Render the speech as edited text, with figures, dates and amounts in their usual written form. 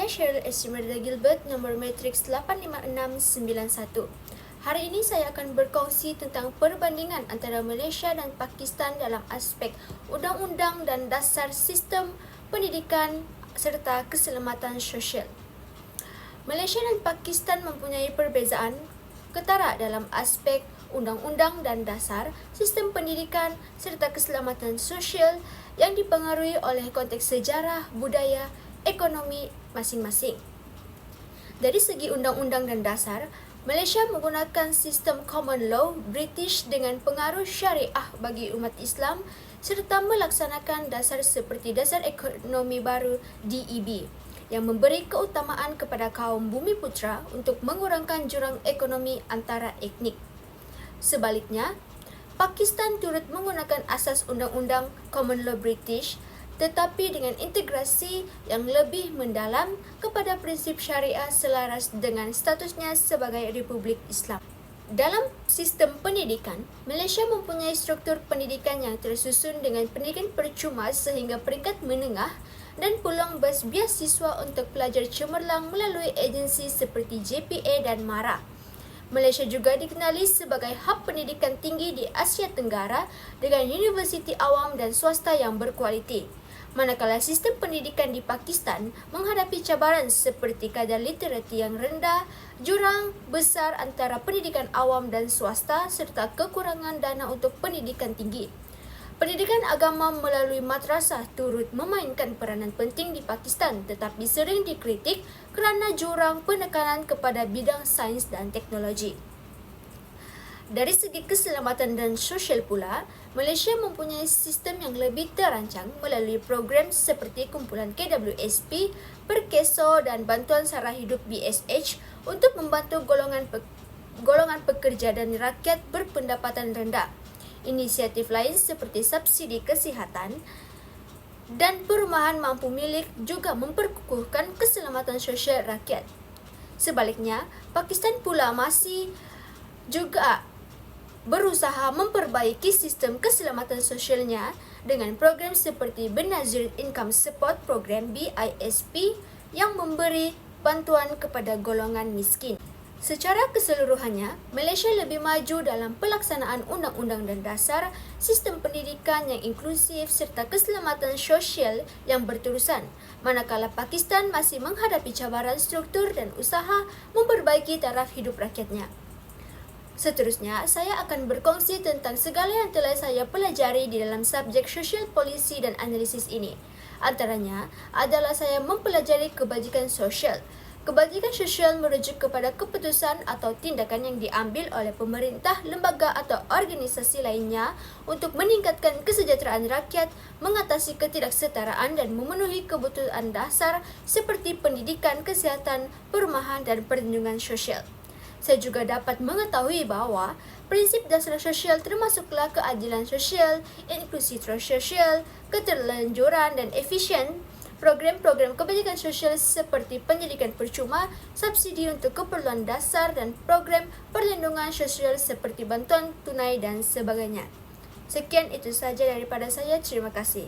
Saya Cheryl Esmeralda Gilbert, nombor matriks 85691. Hari ini saya akan berkongsi tentang perbandingan antara Malaysia dan Pakistan dalam aspek undang-undang dan dasar sistem pendidikan serta keselamatan sosial. Malaysia dan Pakistan mempunyai perbezaan ketara dalam aspek undang-undang dan dasar sistem pendidikan serta keselamatan sosial yang dipengaruhi oleh konteks sejarah, budaya, ekonomi masing-masing. Dari segi undang-undang dan dasar, Malaysia menggunakan sistem common law British dengan pengaruh syariah bagi umat Islam serta melaksanakan dasar seperti Dasar Ekonomi Baru DEB yang memberi keutamaan kepada kaum Bumiputera untuk mengurangkan jurang ekonomi antara etnik. Sebaliknya, Pakistan turut menggunakan asas undang-undang common law British tetapi dengan integrasi yang lebih mendalam kepada prinsip syariah selaras dengan statusnya sebagai Republik Islam. Dalam sistem pendidikan, Malaysia mempunyai struktur pendidikan yang tersusun dengan pendidikan percuma sehingga peringkat menengah dan peluang beasiswa untuk pelajar cemerlang melalui agensi seperti JPA dan MARA. Malaysia juga dikenali sebagai hub pendidikan tinggi di Asia Tenggara dengan universiti awam dan swasta yang berkualiti. Manakala sistem pendidikan di Pakistan menghadapi cabaran seperti kadar literati yang rendah, jurang besar antara pendidikan awam dan swasta serta kekurangan dana untuk pendidikan tinggi. Pendidikan agama melalui madrasah turut memainkan peranan penting di Pakistan tetapi sering dikritik kerana jurang penekanan kepada bidang sains dan teknologi. Dari segi keselamatan dan sosial pula, Malaysia mempunyai sistem yang lebih terancang melalui program seperti kumpulan KWSP, Perkeso dan Bantuan Sara Hidup BSH untuk membantu golongan pekerja dan rakyat berpendapatan rendah. Inisiatif lain seperti subsidi kesihatan dan perumahan mampu milik juga memperkukuhkan keselamatan sosial rakyat. Sebaliknya, Pakistan pula masih juga berusaha memperbaiki sistem keselamatan sosialnya dengan program seperti Benazir Income Support Program BISP yang memberi bantuan kepada golongan miskin. Secara keseluruhannya, Malaysia lebih maju dalam pelaksanaan undang-undang dan dasar, sistem pendidikan yang inklusif serta keselamatan sosial yang berterusan, manakala Pakistan masih menghadapi cabaran struktur dan usaha memperbaiki taraf hidup rakyatnya. Seterusnya, saya akan berkongsi tentang segala yang telah saya pelajari di dalam subjek sosial polisi dan analisis ini. Antaranya adalah saya mempelajari kebajikan sosial. Kebajikan sosial merujuk kepada keputusan atau tindakan yang diambil oleh pemerintah, lembaga atau organisasi lainnya untuk meningkatkan kesejahteraan rakyat, mengatasi ketidaksetaraan dan memenuhi kebutuhan dasar seperti pendidikan, kesihatan, perumahan dan perlindungan sosial. Saya juga dapat mengetahui bahawa prinsip dasar sosial termasuklah keadilan sosial, inklusi sosial, keterlanjuran dan efisien, program-program kebajikan sosial seperti pendidikan percuma, subsidi untuk keperluan dasar dan program perlindungan sosial seperti bantuan tunai dan sebagainya. Sekian itu sahaja daripada saya. Terima kasih.